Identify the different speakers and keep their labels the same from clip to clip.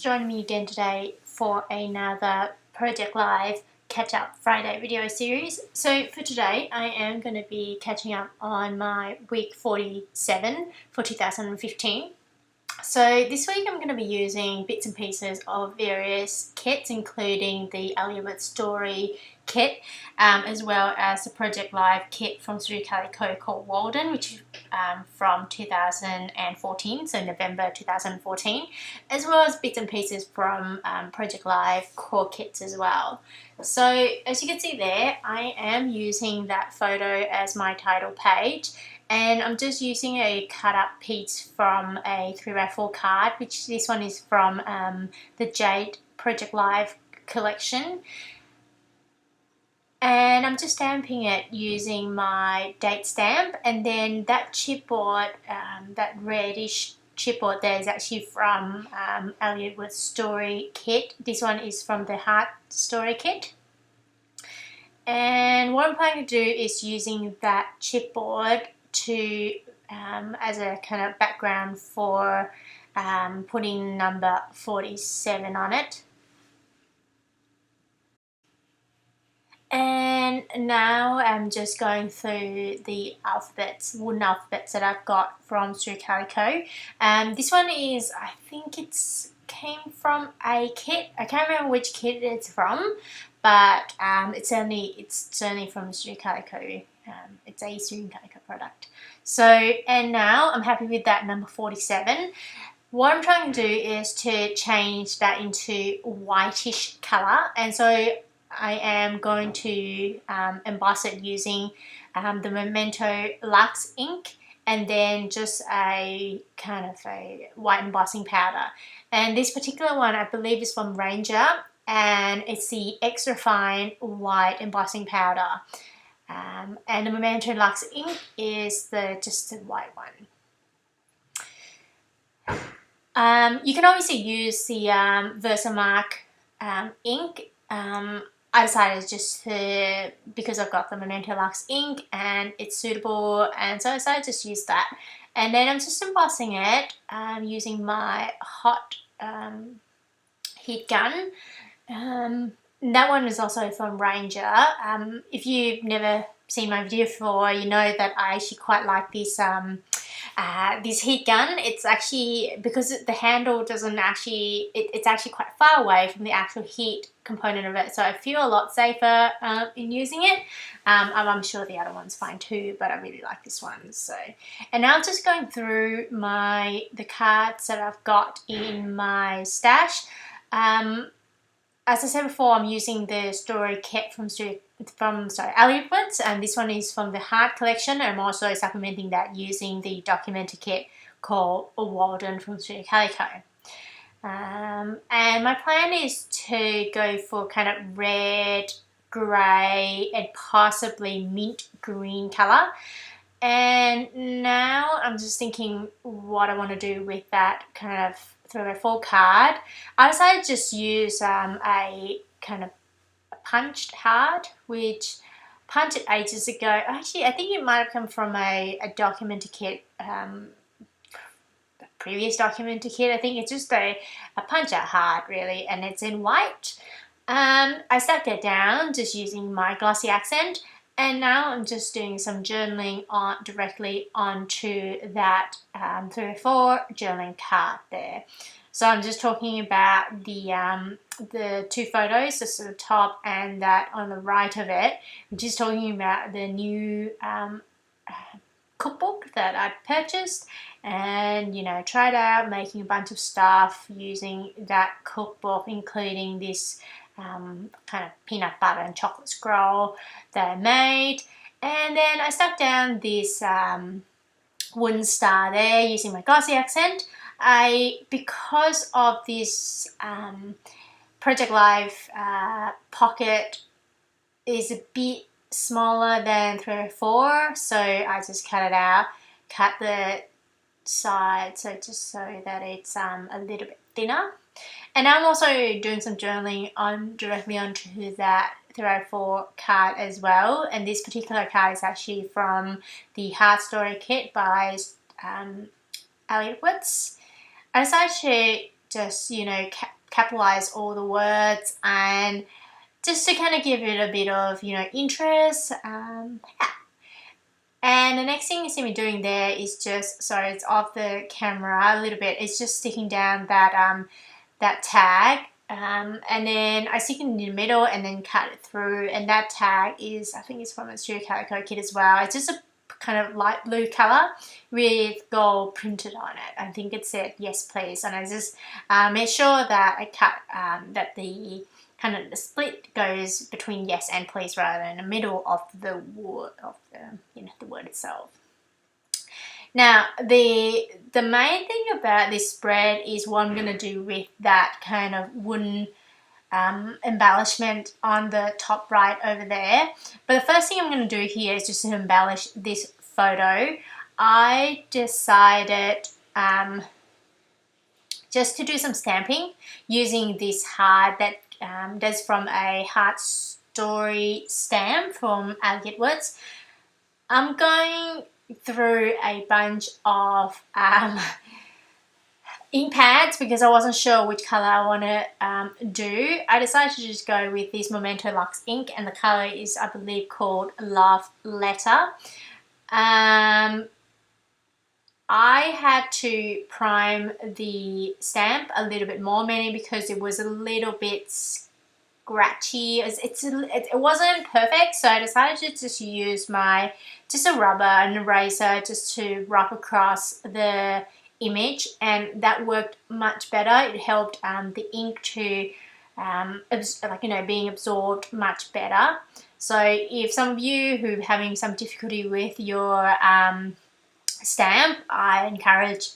Speaker 1: joining me again today for another Project Live Catch-Up Friday video series. So for today, I am going to be catching up on my week 47 for 2015. So this week I'm going to be using bits and pieces of various kits, including the Elliot Story kit, as well as the Project Live kit from Calico called Walden, which is from 2014, so November 2014, as well as bits and pieces from Project Live core kits as well. So as you can see there, I am using that photo as my title page. And I'm just using a cut up piece from a 3x4 card, which this one is from the Jade Project Live collection. And I'm just stamping it using my date stamp, and then that chipboard, that reddish chipboard there is actually from Elliot Story kit. This one is from the Heart Story kit. And what I'm planning to do is using that chipboard to as a kind of background for putting number 47 on it. And now I'm just going through the alphabets, wooden alphabets that I've got from Calico. This one is, I think it's came from a kit. I can't remember which kit it's from, but it's certainly from Calico. It's a Calico product. So, and now I'm happy with that number 47. What I'm trying to do is to change that into whitish colour, and so I am going to emboss it using the Memento Luxe ink, and then just a kind of a white embossing powder. And this particular one I believe is from Ranger, and it's the extra fine white embossing powder. And the Memento Luxe ink is just the white one. You can obviously use the Versamark ink. I decided just to, because I've got the Memento Luxe ink and it's suitable, and so I decided to just use that. And then I'm just embossing it using my hot heat gun. That one is also from Ranger. If you've never seen my video before, you know that I actually quite like this this heat gun. It's actually, because the handle doesn't actually, it's actually quite far away from the actual heat component of it, so I feel a lot safer in using it. I'm sure the other one's fine too, but I really like this one. So, and now I'm just going through the cards that I've got in my stash. As I said before, I'm using the story kit from Elliot Woods, and this one is from the Heart collection. I'm also supplementing that using the Documenter kit called Walden from Calico. And my plan is to go for kind of red, grey, and possibly mint green colour. And now I'm just thinking what I want to do with that kind of 3x4 card. I decided to just use a kind of punched card, which punched ages ago. Actually, I think it might have come from a Documenter kit, previous Documenter kit. I think it's just a punch out card really, and it's in white. I stuck that down just using my glossy accent, and now I'm just doing some journaling directly onto that 3x4 journaling card there. So I'm just talking about the two photos, this at the top and that on the right of it. I'm just talking about the new cookbook that I purchased, and tried out making a bunch of stuff using that cookbook, including this kind of peanut butter and chocolate scroll that I made. And then I stuck down this wooden star there using my glossy accent. Because of this Project Live pocket is a bit smaller than 3x4, so I just cut it out, cut the side so that it's a little bit thinner. And I'm also doing some journaling directly onto that 3x4 card as well, and this particular card is actually from the Heart Story kit by Elliot Woods. I decided to just capitalize all the words, and just to kind of give it a bit of, you know, interest. Yeah. And the next thing you see me doing there is just, sorry, it's off the camera a little bit, it's just sticking down that that tag, and then I stick it in the middle and then cut it through, and that tag is, I think it's from a Studio Calico kit as well. It's just a kind of light blue color with gold printed on it. I think it said yes please, and I just made sure that I cut that the kind of the split goes between yes and please rather than in the middle of the word, of the, you know, the word itself. Now the main thing about this spread is what I'm going to do with that kind of wooden embellishment on the top right over there. But the first thing I'm going to do here is just to embellish this photo. I decided just to do some stamping using this heart that that's from a Heart Story stamp from Alligator Woods. I'm going through a bunch of ink pads because I wasn't sure which color I want to do. I decided to just go with this Memento Luxe ink, and the color is, I believe, called Love Letter. I had to prime the stamp a little bit more, mainly because it was a little bit scratchy. It wasn't perfect, so I decided to just use just a rubber and eraser just to rub across the image, and that worked much better. It helped the ink to like, you know, being absorbed much better. So if some of you who are having some difficulty with your stamp, I encourage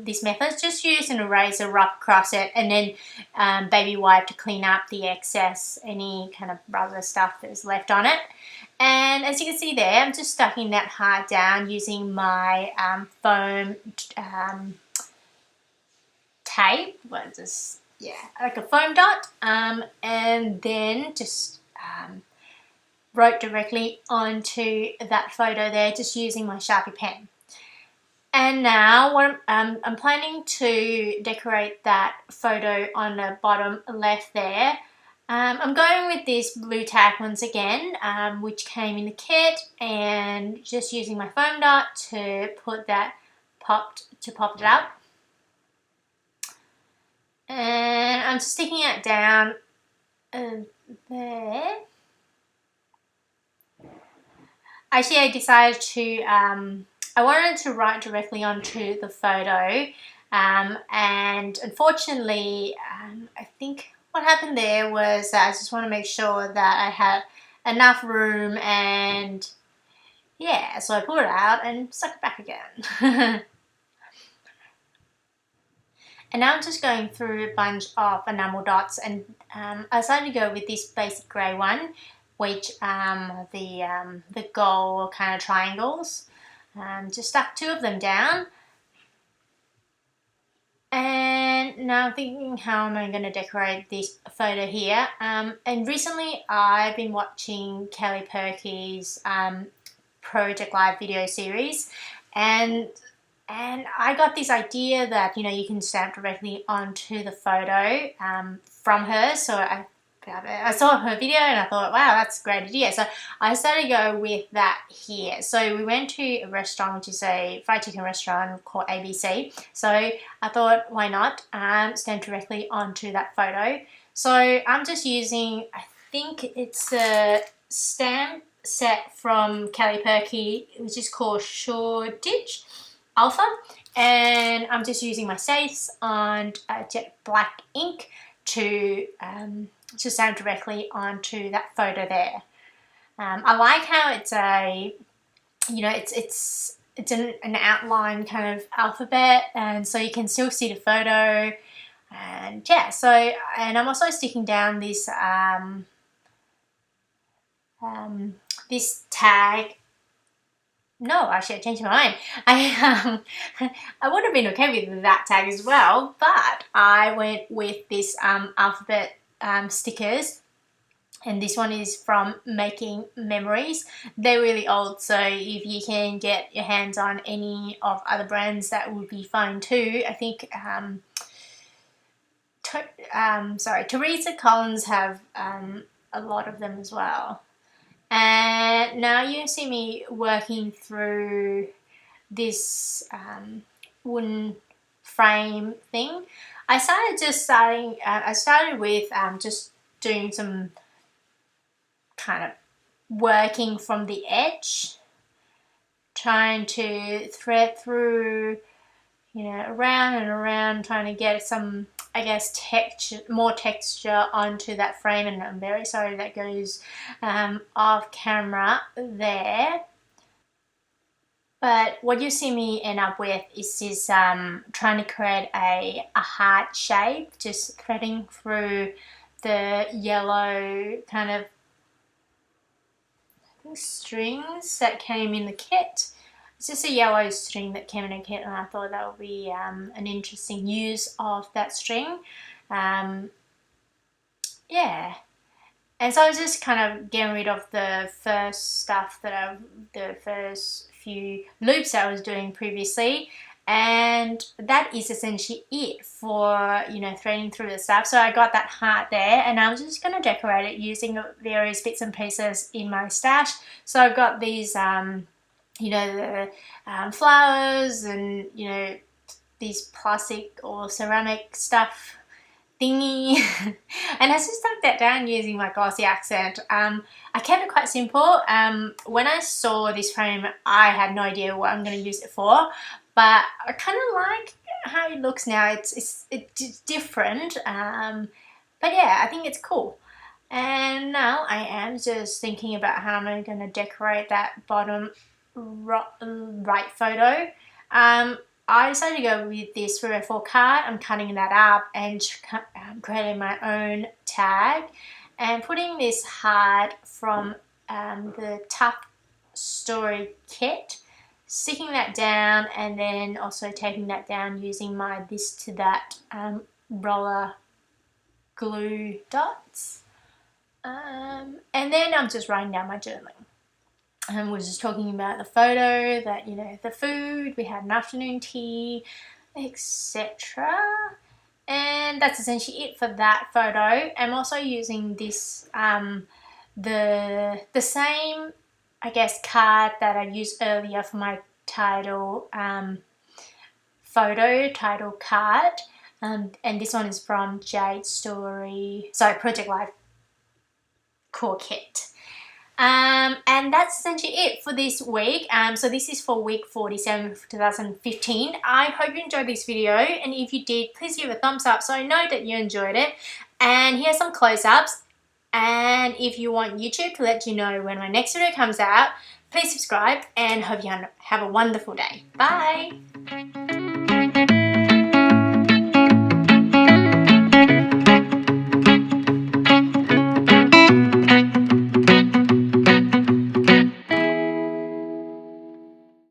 Speaker 1: this method. Just use an eraser, rub across it, and then baby wipe to clean up the excess, any kind of rubber stuff that is left on it. And as you can see there, I'm just stucking that heart down using my foam tape. What is, yeah, like a foam dot, and then just wrote directly onto that photo there, just using my Sharpie pen. And now what I'm planning to decorate that photo on the bottom left there. I'm going with this blue tack once again, which came in the kit, and just using my foam dot to put that pop it up. And I'm just sticking it down there. Actually, I decided to I wanted to write directly onto the photo, and unfortunately, I think what happened there was that I just want to make sure that I had enough room, and yeah, so I pulled it out and stuck it back again. And now I'm just going through a bunch of enamel dots, and I decided to go with this basic grey one, which the gold kind of triangles. Just stuck 2 of them down, and now I'm thinking, how am I going to decorate this photo here? And recently I've been watching Kelly Perky's Project Live video series, and I got this idea that, you know, you can stamp directly onto the photo from her. So I saw her video and I thought, wow, that's a great idea. So I decided to go with that here. So we went to a restaurant, which is a fried chicken restaurant called ABC. So I thought, why not stamp directly onto that photo. So I'm just using, I think it's a stamp set from Kelly Perky, which is called Shoreditch Alpha. And I'm just using my Safe on jet black ink to stamp directly onto that photo there. I like how it's a, you know, it's an outline kind of alphabet, and so you can still see the photo. And yeah, so, and I'm also sticking down this this tag. No, actually, I changed my mind. I would have been okay with that tag as well, but I went with this alphabet stickers, and this one is from Making Memories. They're really old, so if you can get your hands on any of other brands, that would be fine too. I think Teresa Collins have a lot of them as well. And now you see me working through this wooden frame thing. I started with just doing some kind of working from the edge, trying to thread through, you know, around and around, trying to get some, I guess, more texture onto that frame. And I'm very sorry that goes off camera there. But what you see me end up with is this trying to create a heart shape, just threading through the yellow kind of strings that came in the kit. It's just a yellow string that came in a kit, and I thought that would be an interesting use of that string. Yeah. And so I was just kind of getting rid of the first few loops that I was doing previously, and that is essentially it for, you know, threading through the stuff. So I got that heart there, and I'm just going to decorate it using various bits and pieces in my stash. So I've got these, you know, the flowers, and, you know, these plastic or ceramic stuff thingy, and I just stuck that down using my glossy accent. I kept it quite simple. When I saw this frame, I had no idea what I'm going to use it for, but I kind of like how it looks now. It's different, but yeah, I think it's cool. And now I am just thinking about how I'm going to decorate that bottom right photo. I decided to go with this 3x4 card. I'm cutting that up and creating my own tag, and putting this heart from the Tough Story kit, sticking that down, and then also taping that down using my This to That roller glue dots. And then I'm just writing down my journaling. And we're just talking about the photo, that, you know, the food, we had an afternoon tea, etc. And that's essentially it for that photo. I'm also using this, the same, I guess, card that I used earlier for my title title card. And this one is from Project Life Core Kit. And that's essentially it for this week. So this is for week 47 of 2015. I hope you enjoyed this video, and if you did, please give a thumbs up so I know that you enjoyed it. And here's some close-ups. And if you want YouTube to let you know when my next video comes out, please subscribe, and hope you have a wonderful day. Bye!